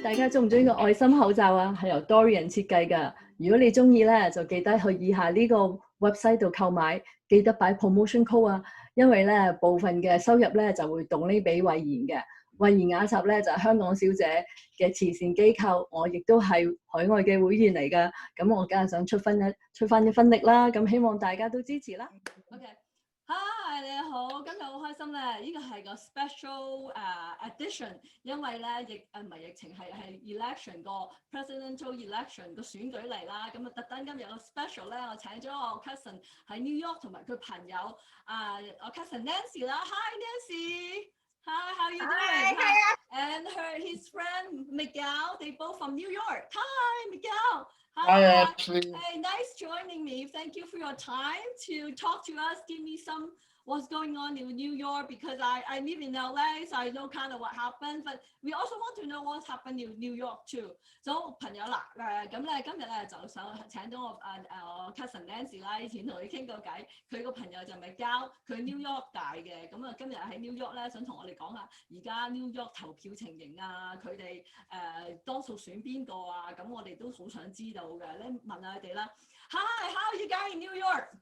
大家中唔中意個愛心口罩啊？係由 Dorian 設計㗎。如果你中意咧，就記得去以下呢個 website 度購買，記得擺 promotion code 啊。因為咧部分嘅收入咧就會donate俾慧妍嘅。慧妍雅集咧就係香港小姐嘅慈善機構，我亦都係海外嘅會員嚟㗎。咁我梗係想出翻一分力啦。咁希望大家都支持啦。OK。Hi， 你好，今日好開心咧！呢個係個 special edition， 因為咧唔係疫情係 election 個 presidential election 個選舉嚟啦，咁啊特登今日個 special 咧，我請咗我 cousin 喺 New York 同埋佢朋友我 cousin Nancy 啦 ，Hi Nancy，Hi how you doing？ And his friend Miguel, they both from New York. Hi Miguel. Hi, Ashley. Hey, nice joining me. Thank you for your time to talk to us. Give me some what's going on in New York because I live in LA, so I know kind of what happened. But we also want to know what's happened in New York too. So 朋友啦，咁咧今日咧就想請到我cousin Nancy 啦，以前同佢傾過偈，佢個朋友就咪交佢 New York 大嘅，咁啊今日喺 New York 咧想同我哋講下而家 New York 投票情形啊，佢哋多數選邊個啊，咁我哋都好想知道嘅，你問下佢哋啦。Hi, how are you guys in New York?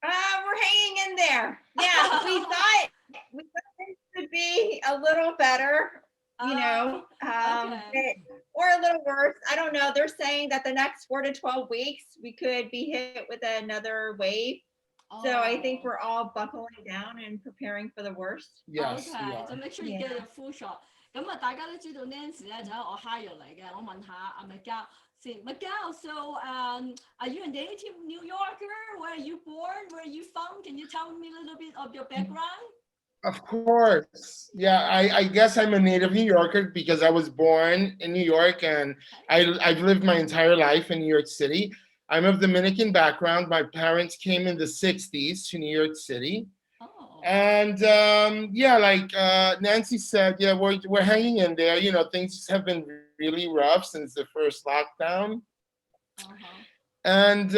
We're hanging in there. Yeah, we thought it would be a little better, you know, okay. or a little worse. I don't know. They're saying that the next 4 to 12 weeks, we could be hit with another wave. So I think we're all buckling down and preparing for the worst. Yes. Okay, so make sure you get a full shot. 咁啊，大家都知道 Nancy 咧就喺Ohio 嚟嘅。我問下阿 Miguel, so are you a native New Yorker? Where are you born? Where are you from? Can you tell me a little bit of your background? Of course. Yeah, I guess I'm a native New Yorker because I was born in New York and I've lived my entire life in New York City. I'm of Dominican background. My parents came in the 60s to New York City. And yeah, like Nancy said, yeah, we're hanging in there. You know, things have been really rough since the first lockdown. And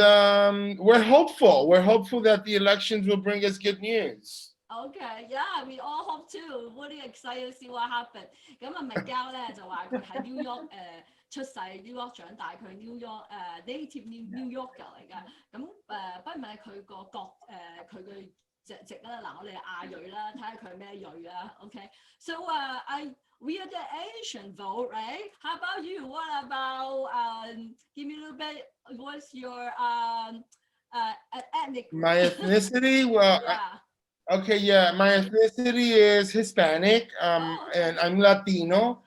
we're hopeful. We're hopeful that the elections will bring us good news. Okay, yeah, we all hope too. Really excited to see what happens. 咁啊，Miguel 咧就話佢喺 New York 出世 ，New York 長大，佢 New York native New Yorker 嚟㗎。咁不如問佢個國佢嘅籍啦，嗱我哋亞裔啦，睇下佢係咩裔啦。Okay, so we are the Asian vote, right? How about you? What about give me a little bit. What's your ethnic? My ethnicity, well. Yeah. Okay, yeah, my ethnicity is Hispanic, and I'm Latino.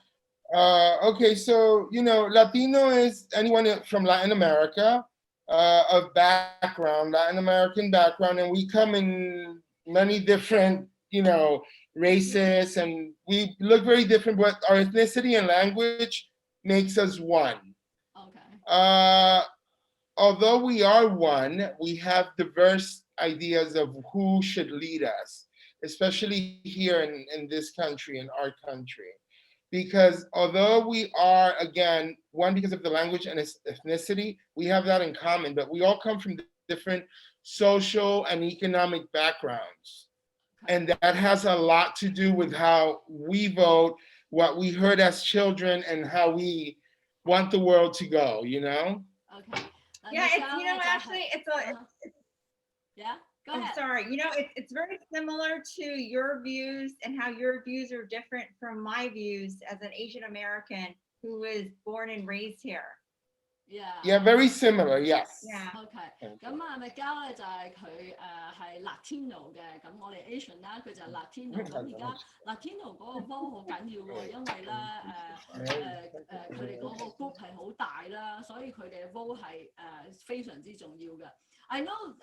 Okay, so, you know, Latino is anyone from Latin America of background, Latin American background, and we come in many different, you know, races, and we look very different, but our ethnicity and language makes us one. Okay. Although we are one, we have diverse ideas of who should lead us, especially here in this country, in our country. Because although we are, again, one because of the language and ethnicity, we have that in common, but we all come from different social and economic backgrounds. And that has a lot to do with how we vote, what we heard as children, and how we want the world to go, you know? Okay. Yeah, it's, you know, actually, yeah, go ahead. I'm sorry. You know, it's very similar to your views and how your views are different from my views as an Asian American who was born and raised here. Yeah. Yeah, very similar, yes. Yeah. Okay. 咁啊，Miguel 咧就係佢係 Latino 嘅，咁我哋 Asian 啦，佢就係 Latino。咁而家 Latino 嗰個 vote 好緊要喎，因為咧佢哋嗰個 group 係好大啦，所以佢哋嘅 vote 係非常之重要嘅。I know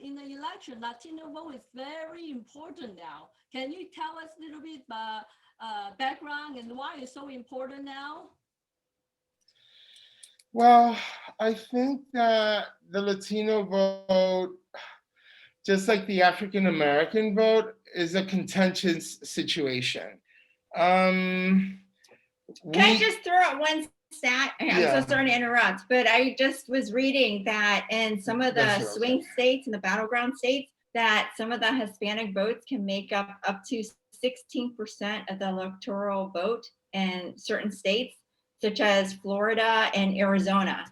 in the election, Latino vote is very important now. Can you tell us a little bit background and why it's so important now? Well, I think that the Latino vote, just like the African American vote, is a contentious situation. Can I just throw out one stat? I'm so sorry to interrupt, but I just was reading that in some of the swing states and the battleground states, that some of the Hispanic votes can make up to 16% of the electoral vote. in certain states, such as Florida and Arizona.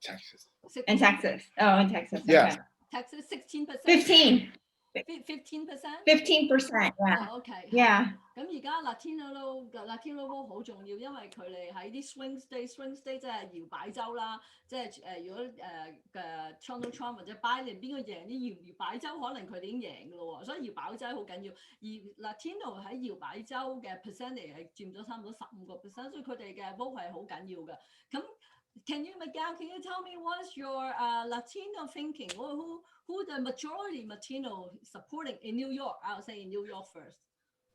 Texas. And Texas. Oh, in Texas. Yeah. Okay. Texas 16%。15%. 15%。Yeah. OK。Yeah. 咁而家 Latino vote 好重要，因為佢哋喺啲 swing state 即係搖擺州啦，即係如果Donald Trump 或者 Biden 邊個贏啲搖擺州，可能佢哋已經贏㗎咯喎，所以搖擺州好緊要。而 Latino 喺搖擺州嘅 percentage 係佔咗差唔多15%，所以佢哋嘅 vote 係好緊要嘅。咁 Miguel, can you tell me what's your Latino thinking? Who the majority Latino supporting in New York? I'll say in New York first.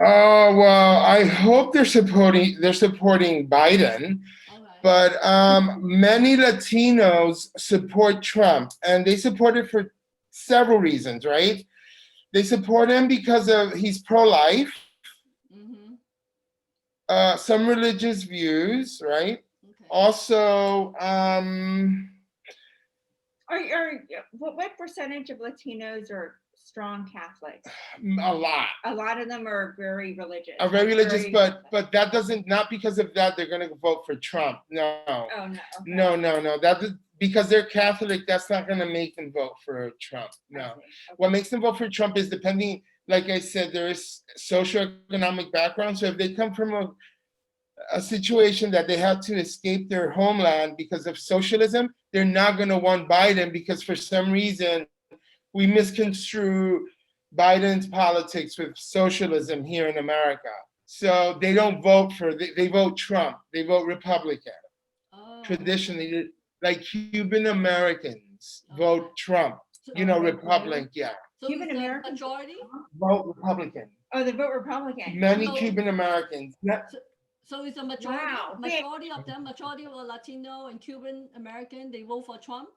Oh, well, I hope they're supporting Biden. Okay. But many Latinos support Trump, and they support it for several reasons, right? They support him because he's pro-life, some religious views, right? Okay. Also, what percentage of Latinos are strong Catholics? a lot. A lot of them are very religious. Are very religious, but that doesn't, not because of that they're going to vote for Trump. No. Oh no. Okay. No. That is because they're Catholic. That's not going to make them vote for Trump. No. Okay. What makes them vote for Trump is depending. Like I said, there is socioeconomic background. So if they come from a situation that they have to escape their homeland because of socialism, they're not going to want Biden because for some reason we misconstrue Biden's politics with socialism here in America. So they don't vote they vote Trump. They vote Republican. Oh. Traditionally, like Cuban Americans vote Trump. Republican, yeah. So Cuban American majority? Vote Republican. Oh, they vote Republican. Many Cuban Americans. So it's a majority. Wow. Majority of them, majority of Latino and Cuban American, they vote for Trump.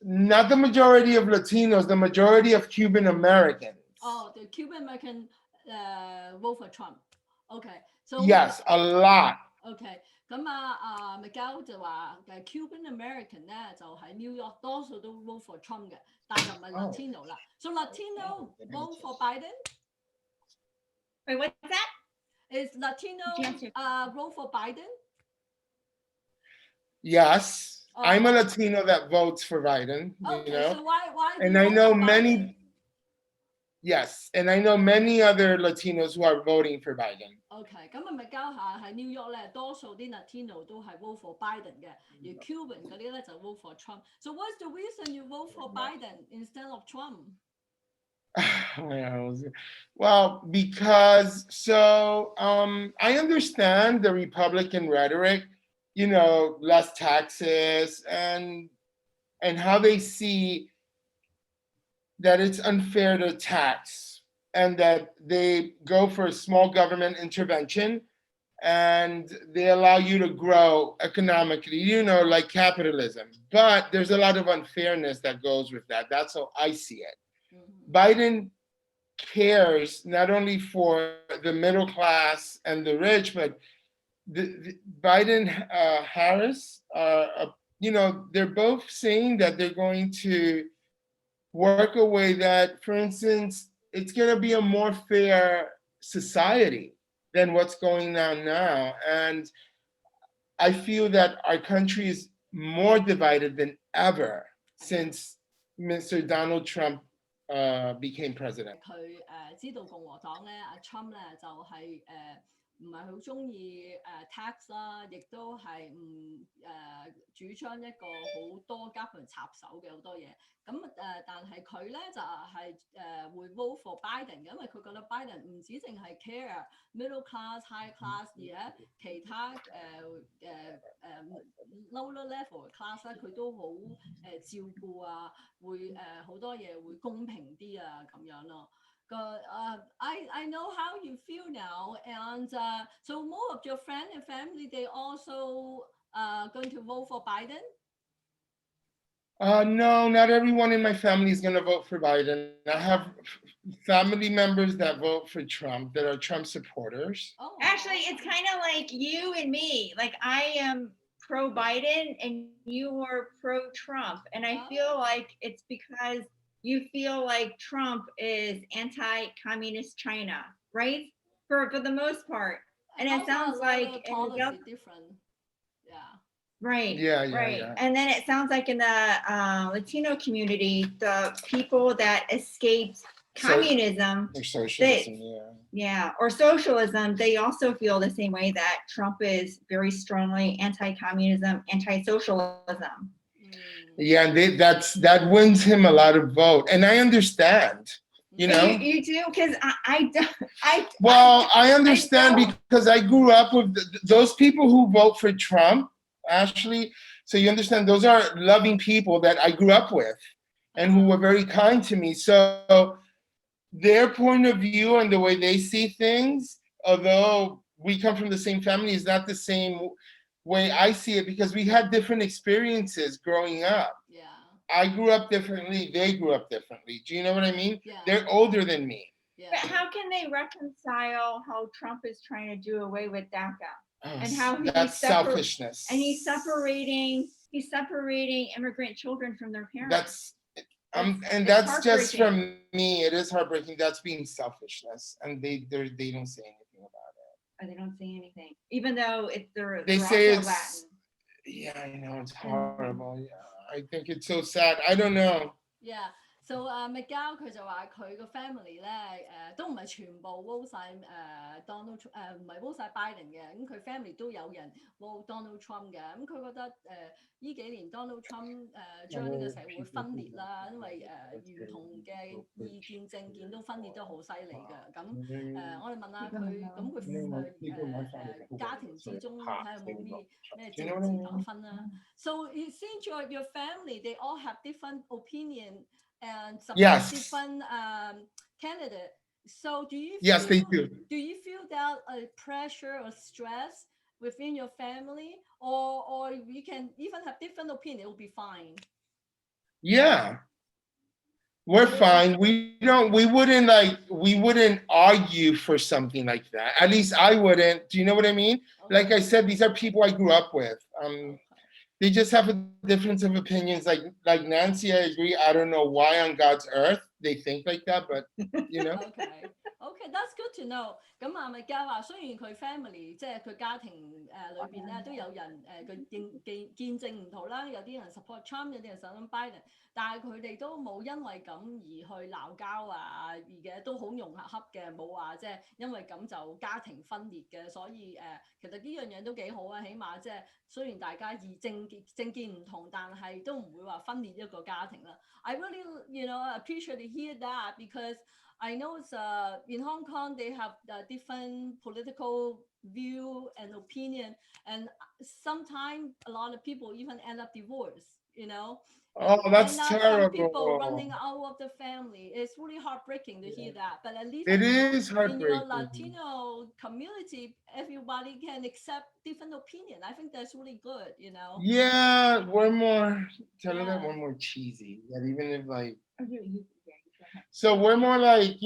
Not the majority of Latinos, the majority of Cuban Americans. Oh, the Cuban American vote for Trump. Okay. So yes, a lot. Okay. 咁Miguel 就話Cuban American 咧就喺 New York 多數都 vote for Trump 嘅，但就唔係 Latino 啦。So Latino vote for Biden? Wait, what's that? Is Latino vote for Biden? Yes. I'm a Latino that votes for Biden, So why and I know many. Yes, and I know many other Latinos who are voting for Biden. Okay, 咁Miguel喺 New York 咧，多數啲 Latino 都係 vote for Biden 嘅，而 Cuban 嗰啲咧就 vote for Trump. So what's the reason you vote for Biden instead of Trump? Well, because I understand the Republican rhetoric, less taxes and how they see that it's unfair to tax and that they go for a small government intervention and they allow you to grow economically, like capitalism. But there's a lot of unfairness that goes with that. That's how I see it. Biden cares not only for the middle class and the rich, but the Biden Harris, they're both saying that they're going to work a way that, for instance, it's going to be a more fair society than what's going on now. And I feel that our country is more divided than ever since Mr. Donald Trump became president. 佢知道共和黨咧，阿 Trump 咧就係唔係好中意tax 啦，亦都係唔主張一個好多 government 插手嘅好多嘢。咁但係佢咧就係會 vote for Biden，因為佢覺得 Biden 唔止淨係 care middle class、high class，而且其他lower level 嘅 class 咧，佢都好照顧啊，會好多嘢會公平啲啊咁樣咯。I know how you feel now, and so more of your friend and family, they also going to vote for Biden? No, not everyone in my family is going to vote for Biden. I have family members that vote for Trump, that are Trump supporters. Oh. Actually, it's kind of like you and me. Like I am pro-Biden and you are pro-Trump. And I feel like it's because you feel like Trump is anti-communist China, right? For the most part. And it sounds like policy different. Yeah. Right. Yeah. And then it sounds like in the Latino community, the people that escaped communism or socialism, or socialism, they also feel the same way, that Trump is very strongly anti-communism, anti-socialism. Yeah, and that wins him a lot of vote, and I understand. You know, you do, because I understand because I grew up with those people who vote for Trump, Ashley. So you understand, those are loving people that I grew up with, and who were very kind to me. So their point of view and the way they see things, although we come from the same family, is not the same way I see it, because we had different experiences growing up. Yeah. I grew up differently. They grew up differently. Do you know what I mean? Yeah. They're older than me. Yeah. But how can they reconcile how Trump is trying to do away with DACA? And how that's selfishness. And he's separating immigrant children from their parents. That's just from me. It is heartbreaking. That's being selfishness, and they don't say anything about it. Or they don't say anything, even though they say it's Latin. Yeah, I know, it's horrible. Yeah, I think it's so sad. I don't know. Yeah. So Miguel 佢就話佢個 family 咧都唔係全部 vote 曬Donald 唔係 vote 曬 Biden 嘅，咁佢 family 都有人 vote Donald Trump 嘅，咁佢覺得呢幾年 Donald Trump 將呢個社會分裂啦，因為唔同嘅意見政見都分裂得好犀利嘅，咁我哋問下佢，咁佢家庭之中睇下有冇咩政治打分啦。So it seems your family they all have different opinion and support different candidate. So do you feel, yes, they do. Do you feel that pressure or stress within your family, or you can even have different opinion, it will be fine? Yeah, we're fine. We wouldn't argue for something like that. At least I wouldn't. Do you know what I mean? Okay. Like I said, these are people I grew up with. They just have a difference of opinions. Like Nancy, I agree. I don't know why on God's earth they think like that, but you know. Okay, that's good to know. 咁啊，咪家話雖然佢 family 即係佢家庭裏邊咧都有人佢見證唔同啦，有啲人 support Trump， 有啲人 support Biden， 但係佢哋都冇因為咁而去鬧交啊，而嘅都好融洽嘅，冇話即係因為咁就家庭分裂嘅，所以其實呢樣嘢都幾好啊，起碼即係雖然大家政見唔同，但係都唔會話分裂一個家庭啦。I really appreciate to hear that because I know it's, in Hong Kong they have different political view and opinion, and sometimes a lot of people even end up divorced. Oh, that's terrible. Some people running out of the family. It's really heartbreaking to hear that. But at least it is heartbreaking. In your Latino community, everybody can accept different opinion. I think that's really good. Yeah, we're more cheesy. That even if like. So we're more like,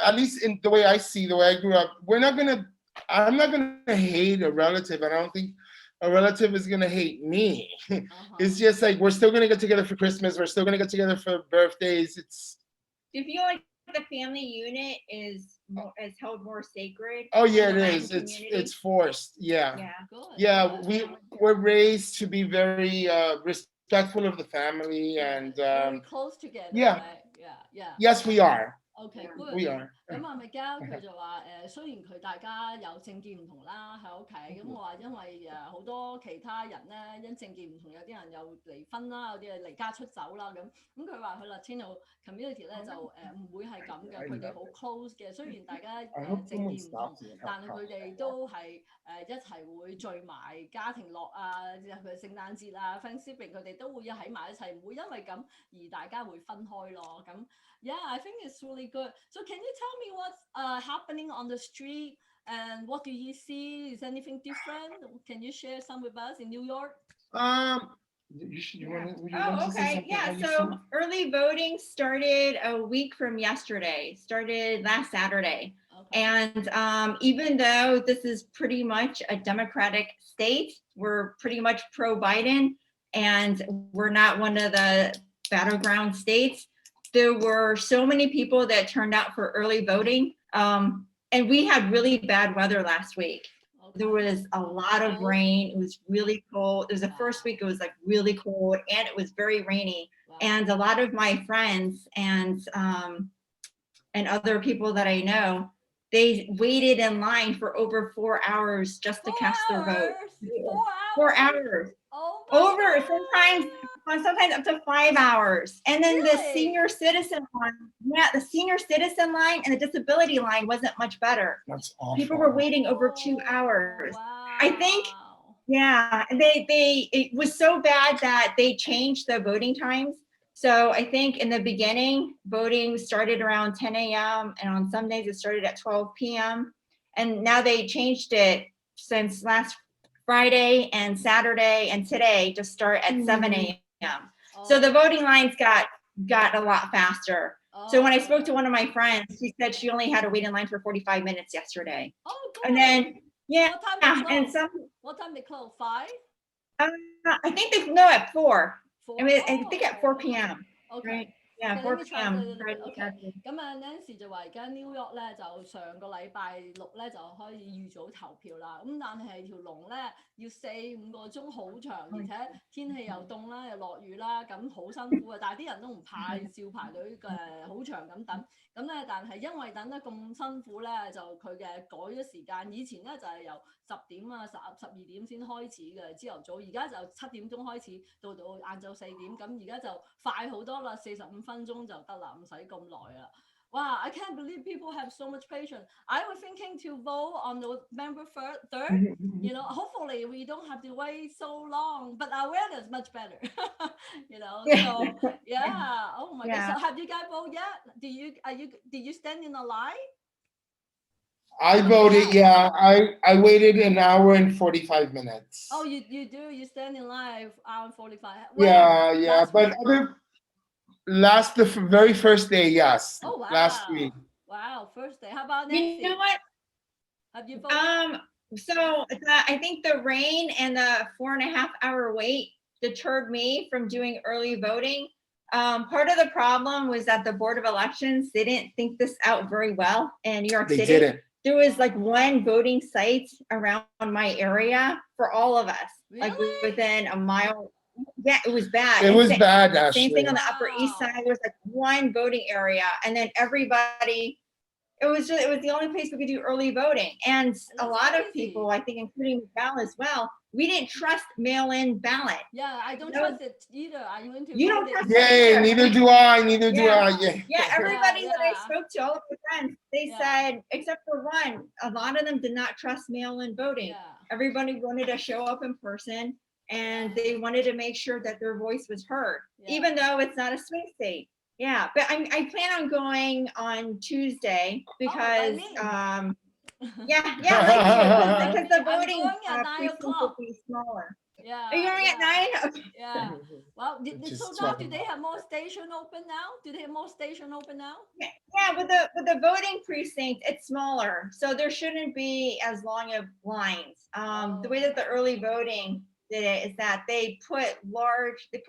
at least in the way I see, the way I grew up, I'm not gonna hate a relative. I don't think a relative is gonna hate me. It's just like, we're still gonna get together for Christmas. We're still gonna get together for birthdays. Do you feel like the family unit is held more sacred? Oh yeah, it is. It's forced. Yeah. Yeah. Good. Yeah, we're raised to be very respectful of the family and very close together. Yeah. Right? Yeah. Yes, we are. Okay, good. We are. 咁啊，Miguel 佢就話雖然佢大家有政見唔同啦喺屋企，咁我話因為好多其他人咧因政見唔同，有啲人又離婚啦，有啲係離家出走啦咁佢話佢 Latino community 咧就唔會係咁嘅，佢哋好 close 嘅。雖然大家政見唔同，但係佢哋都係一齊會聚埋家庭樂啊，佢聖誕節啊 Thanksgiving 佢哋都會喺埋一齊，唔會因為咁而大家會分開咯。咁 Yeah, I think it's really good. So can you tell me what's happening on the street and what do you see? Is anything different? Can you share some with us in New York? Okay. Yeah. So early voting started a week from yesterday. Started last Saturday. Okay. And even though this is pretty much a Democratic state, we're pretty much pro-Biden, and we're not one of the battleground states. There were so many people that turned out for early voting, and we had really bad weather last week. There was a lot of rain. It was really cold. It was the first week. It was like really cold, and it was very rainy. And a lot of my friends and other people that I know, they waited in line for over 4 hours just to cast their vote. 4 hours. Over sometimes up to 5 hours. And then the senior citizen line, the senior citizen line and the disability line wasn't much better. That's awful. People were waiting over 2 hours. I think, it was so bad that they changed the voting times. So I think in the beginning, voting started around 10 a.m. and on some days it started at 12 p.m. And now they changed it since last Friday and Saturday and today to start at 7 a.m. So the voting lines got a lot faster. So when I spoke to one of my friends, she said she only had to wait in line for 45 minutes yesterday. And then, what time they close? 5? I think at 4. I think at 4 p.m. Okay. Right? Yeah, 4 p.m. Okay. 咁啊 Nancy 就話而家 New York 咧就上個禮拜六咧就可以預早投票啦。咁但係條龍咧要4-5個鐘好長，而且天氣又凍啦，又落雨啦，咁好辛苦啊！但係啲人都唔怕，照排隊好長咁等。咁咧，但係因為等得咁辛苦咧，就佢嘅改咗時間。以前咧就係由10點啊、12點先開始嘅朝頭早，而家就7點鐘開始到晏晝4點。咁而家就快好多啦，45分鐘就得啦，唔使咁耐啦。Wow, I can't believe people have so much patience. I was thinking to vote on November 3rd. You know, hopefully we don't have to wait so long. But our weather is much better. You know, so yeah. Oh my God. So have you guys voted yet? Did you stand in a line? I voted. Yeah, I waited an hour and 45 minutes. Oh, you do. You stand in line hour and 45. Yeah. But the very first day, yes. Oh, wow. Last week. Wow, first day. How about Nancy? You know what? Have you voted? So I think the rain and the 4.5 hour wait deterred me from doing early voting. Part of the problem was that the Board of Elections, they didn't think this out very well in New York City. They didn't. There was like one voting site around my area for all of us, Really? like within a mile. Yeah, it was bad. It was bad, actually. Same thing on the Upper East Side. There was like one voting area, and then everybody. It was the only place we could do early voting, and a lot of people, I think, including Val as well, we didn't trust mail-in ballot. Yeah, I don't trust it either. You don't trust it? Yeah, neither do I. Neither do I. Yeah, everybody that I spoke to, all of my friends, they said, except for one, a lot of them did not trust mail-in voting. Yeah. Everybody wanted to show up in person, and they wanted to make sure that their voice was heard, even though it's not a swing state. Yeah, but I plan on going on Tuesday because, because the voting precinct will be smaller. Yeah. Are you going at 9? Okay. Yeah. Well, so now do they have more station open now? Do they have more station open now? Yeah, with the voting precinct, it's smaller, so there shouldn't be as long of lines. The way that the early voting did it is that they put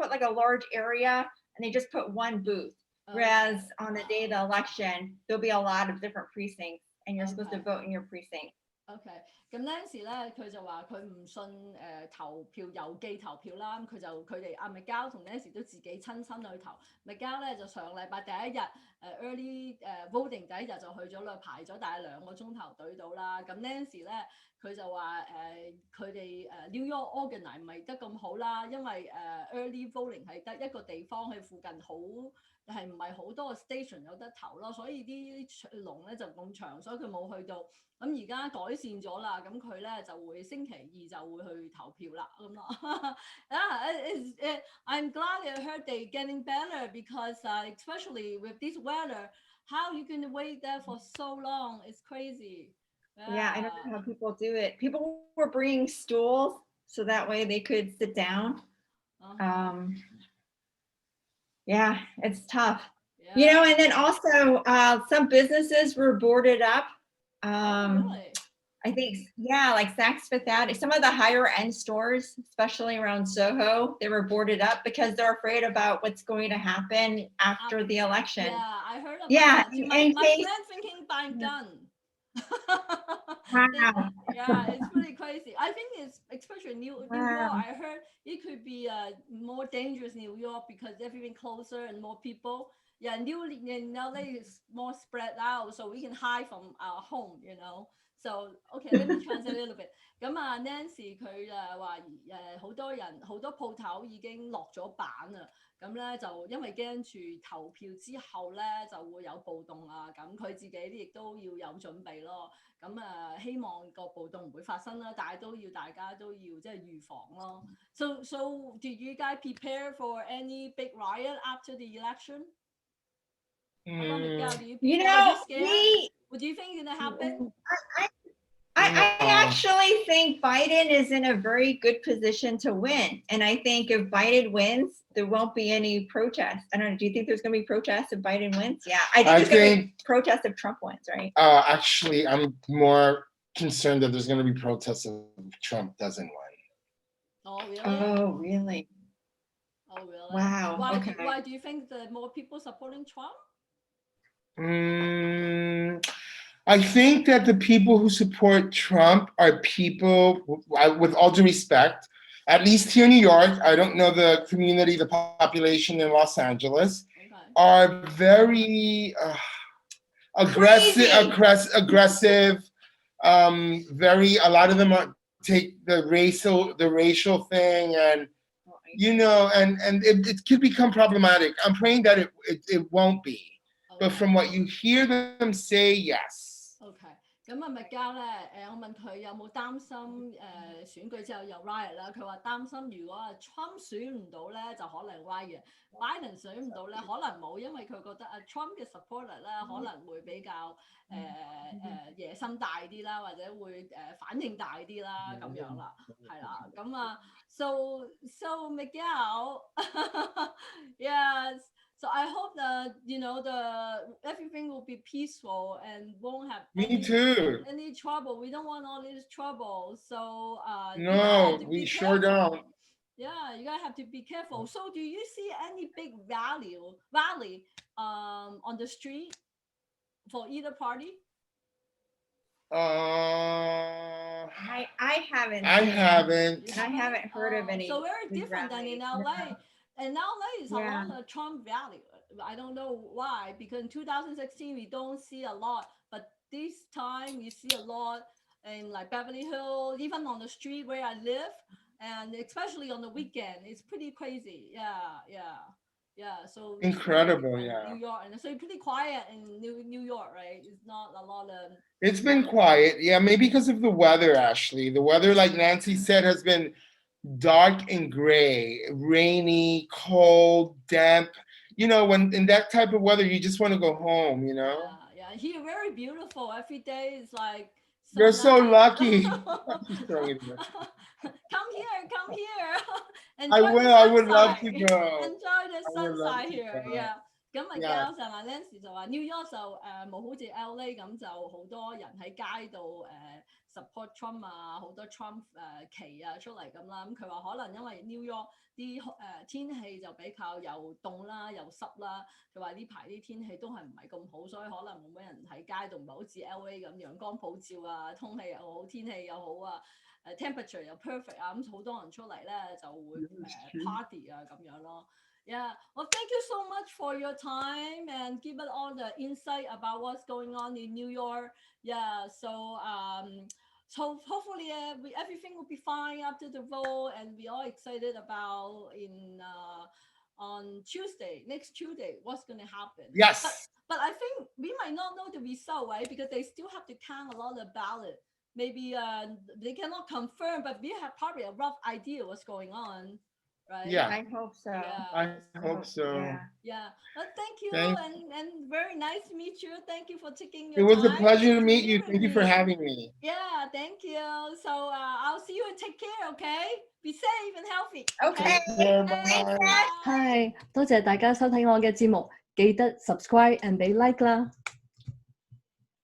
like a large area and they just put one booth. Whereas on the day of the election, there'll be a lot of different precincts, and you're supposed to vote in your precinct. OK， 咁 Nancy 咧，佢就話佢唔信投票郵寄投票啦，咁佢哋阿 Miguel 同 Nancy 都自己親身去投。Miguel 咧就上禮拜第一日early voting 第一日就去咗啦，排咗大概2個鐘頭隊到啦。咁 Nancy 咧佢就話佢哋New York organize 唔係得咁好啦，因為early voting 係得一個地方喺附近好。係唔係好多個 station 有得投咯，所以啲龍咧就咁長，所以佢冇去到。咁而家改善咗啦，咁佢咧就會星期2就會去投票啦，咁咯。I'm glad I heard they getting better because especially with this weather, how you can wait there for so long? It's crazy. Yeah, I don't know how people do it. People were bringing stools so that way they could sit down. Yeah, it's tough. Yeah. You know, and then also some businesses were boarded up. Really? I think, like Saks Fifth Avenue, some of the higher end stores, especially around Soho, they were boarded up because they're afraid about what's going to happen after the election. Yeah, I heard about that. My friend's thinking buying gun. Wow. Yeah, it's really crazy. I think it's especially New York. I heard it could be more dangerous New York because everything closer and more people. Yeah, in LA is more spread out, so we can hide from our home, you know. So okay, let me translate a little bit.咁啊，Nancy 佢話好多人好多鋪頭已經落咗版啦。咁咧就因為驚住投票之後咧就會有暴動啊，咁佢自己亦都要有準備咯。咁希望個暴動唔會發生啦，但係大家都要即係預防咯。So did you guys prepare for any big riot after the election? Miguel, do you what do you think is gonna happen? I actually think Biden is in a very good position to win. And I think if Biden wins, there won't be any protests. I don't know. Do you think there's going to be protests if Biden wins? Yeah. I think there's going to be protests if Trump wins, right? Actually, I'm more concerned that there's going to be protests if Trump doesn't win. Oh, really? Oh, really? Oh, really? Wow. Why do you think that more people supporting Trump? I think that the people who support Trump are people, with all due respect, at least here in New York, I don't know the community, the population in Los Angeles, are very aggressive, a lot of them take the racial thing and, you know, and it could become problematic. I'm praying that it won't be. But from what you hear them say, yes. Okay. 咁啊，Miguel咧，我問佢有冇擔心選舉之後有 riot 啦？佢話擔心如果Trump 選唔到咧，就可能 riot。Biden 選唔到咧，可能冇，因為佢覺得Trump 嘅 supporter 咧可能會比較野心大啲啦，或者會反應大啲啦，咁樣啦，係啦，咁啊 ，so Miguel yes. So I hope that everything will be peaceful and won't have any trouble. We don't want all this trouble. So no, we sure don't. Yeah, you guys have to be careful. So do you see any big rally on the street for either party? I haven't. I haven't heard of any. So very different than in LA. And LA is a lot of Trump rally. I don't know why, because in 2016 we don't see a lot, but this time we see a lot in like Beverly Hills, even on the street where I live, and especially on the weekend, it's pretty crazy. Yeah. So incredible, New York, and so it's pretty quiet in New York, right? It's not a lot of. It's been quiet, yeah. Maybe because of the weather. Actually, the weather, like Nancy said, has been dark and gray, rainy, cold, damp. You know, when in that type of weather, you just want to go home, you know? Yeah. Here, very beautiful. Every day is like. You're so lucky. Come here. I would love to go. Enjoy the sunshine here. Yeah. 咁啊，Miguel 就話 Nancy 就話 New York 就冇好似 LA 咁就好多人喺街度support Trump 啊，好多 Trump 旗啊出嚟咁啦。咁佢話可能因為 New York 啲天氣就比較又凍啦又濕啦，佢話呢排啲天氣都係唔係咁好，所以可能冇乜人喺街度，唔係好似 LA 咁陽光普照啊，空氣又好，天氣又好啊。temperature 又 perfect 啊，咁好多人出嚟咧就會party 啊咁樣咯。Yeah, well, thank you so much for your time and give us all the insight about what's going on in New York. Yeah, so hopefully everything will be fine after the vote, and we are excited about on next Tuesday, what's going to happen. Yes. But I think we might not know the result, right? Because they still have to count a lot of ballots. Maybe they cannot confirm, but we have probably a rough idea what's going on. Right? Yeah, I hope so. I hope so. Yeah. Well, thank you, and very nice to meet you. Thank you for taking your time. It was a pleasure to meet you. Thank you for having me. Yeah, thank you. So I'll see you and take care, okay? Be safe and healthy. Okay. Hi，多謝大家收睇我嘅節目，記得 subscribe and 俾 like 啦。